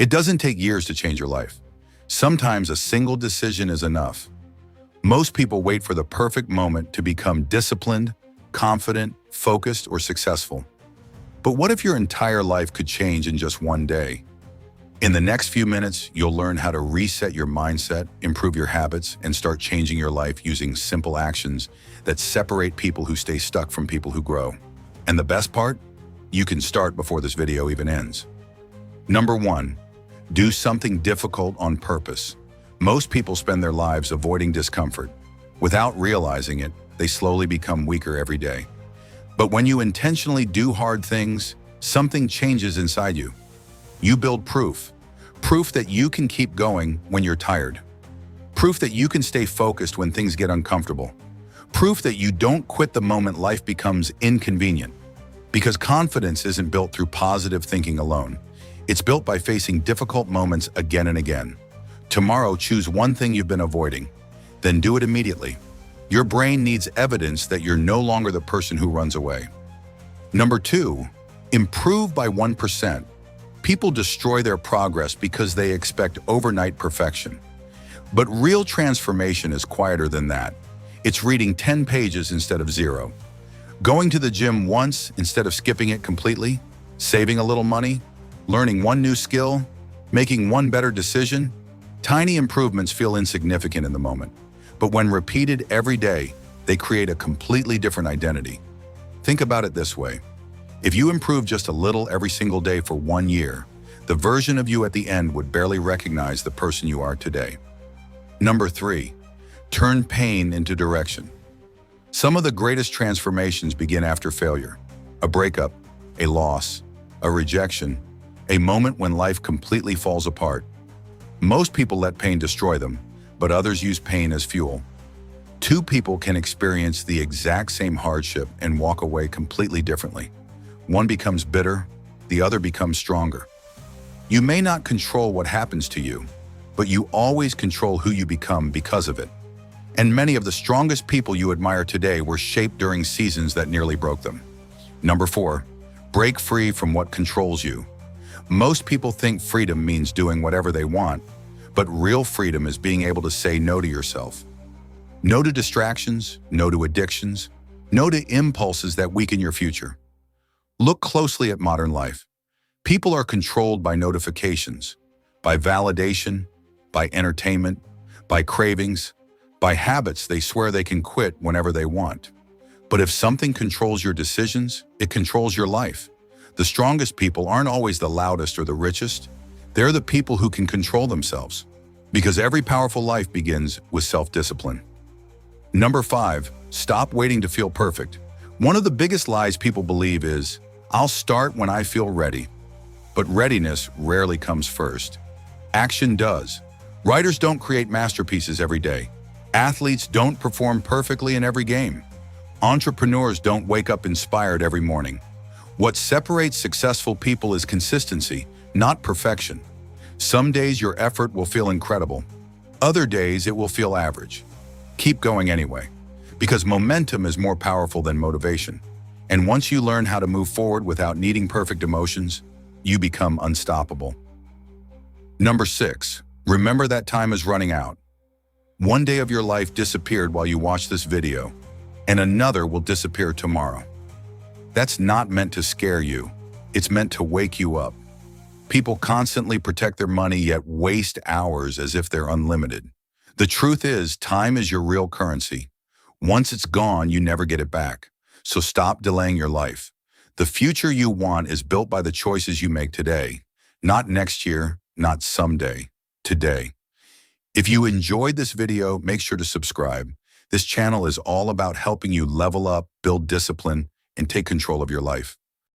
It doesn't take years to change your life. Sometimes a single decision is enough. Most people wait for the perfect moment to become disciplined, confident, focused, or successful. But what if your entire life could change in just one day? In the next few minutes, you'll learn how to reset your mindset, improve your habits, and start changing your life using simple actions that separate people who stay stuck from people who grow. And the best part? You can start before this video even ends. Number 1, do something difficult on purpose. Most people spend their lives avoiding discomfort. Without realizing it, they slowly become weaker every day. But when you intentionally do hard things, something changes inside you. You build proof that you can keep going when you're tired. Proof that you can stay focused when things get uncomfortable. Proof that you don't quit the moment life becomes inconvenient. Because confidence isn't built through positive thinking alone. It's built by facing difficult moments again and again. Tomorrow, choose one thing you've been avoiding, then do it immediately. Your brain needs evidence that you're no longer the person who runs away. Number 2, improve by 1%. People destroy their progress because they expect overnight perfection. But real transformation is quieter than that. It's reading 10 pages instead of 0. Going to the gym once instead of skipping it completely, saving a little money, learning one new skill, making one better decision. Tiny improvements feel insignificant in the moment, but when repeated every day, they create a completely different identity. Think about it this way. If you improve just a little every single day for 1 year, the version of you at the end would barely recognize the person you are today. Number 3, turn pain into direction. Some of the greatest transformations begin after failure. A breakup, a loss, a rejection, a moment when life completely falls apart. Most people let pain destroy them, but others use pain as fuel. 2 people can experience the exact same hardship and walk away completely differently. One becomes bitter, the other becomes stronger. You may not control what happens to you, but you always control who you become because of it. And many of the strongest people you admire today were shaped during seasons that nearly broke them. Number 4, break free from what controls you. Most people think freedom means doing whatever they want, but real freedom is being able to say no to yourself. No to distractions, no to addictions, no to impulses that weaken your future. Look closely at modern life. People are controlled by notifications, by validation, by entertainment, by cravings, by habits they swear they can quit whenever they want. But if something controls your decisions, it controls your life. The strongest people aren't always the loudest or the richest. They're the people who can control themselves. Because every powerful life begins with self-discipline. Number 5, stop waiting to feel perfect. One of the biggest lies people believe is, I'll start when I feel ready. But readiness rarely comes first. Action does. Writers don't create masterpieces every day. Athletes don't perform perfectly in every game. Entrepreneurs don't wake up inspired every morning. What separates successful people is consistency, not perfection. Some days your effort will feel incredible. Other days it will feel average. Keep going anyway, because momentum is more powerful than motivation. And once you learn how to move forward without needing perfect emotions, you become unstoppable. Number 6, remember that time is running out. One day of your life disappeared while you watched this video, and another will disappear tomorrow. That's not meant to scare you. It's meant to wake you up. People constantly protect their money yet waste hours as if they're unlimited. The truth is, time is your real currency. Once it's gone, you never get it back. So stop delaying your life. The future you want is built by the choices you make today. Not next year, not someday, today. If you enjoyed this video, make sure to subscribe. This channel is all about helping you level up, build discipline, and take control of your life.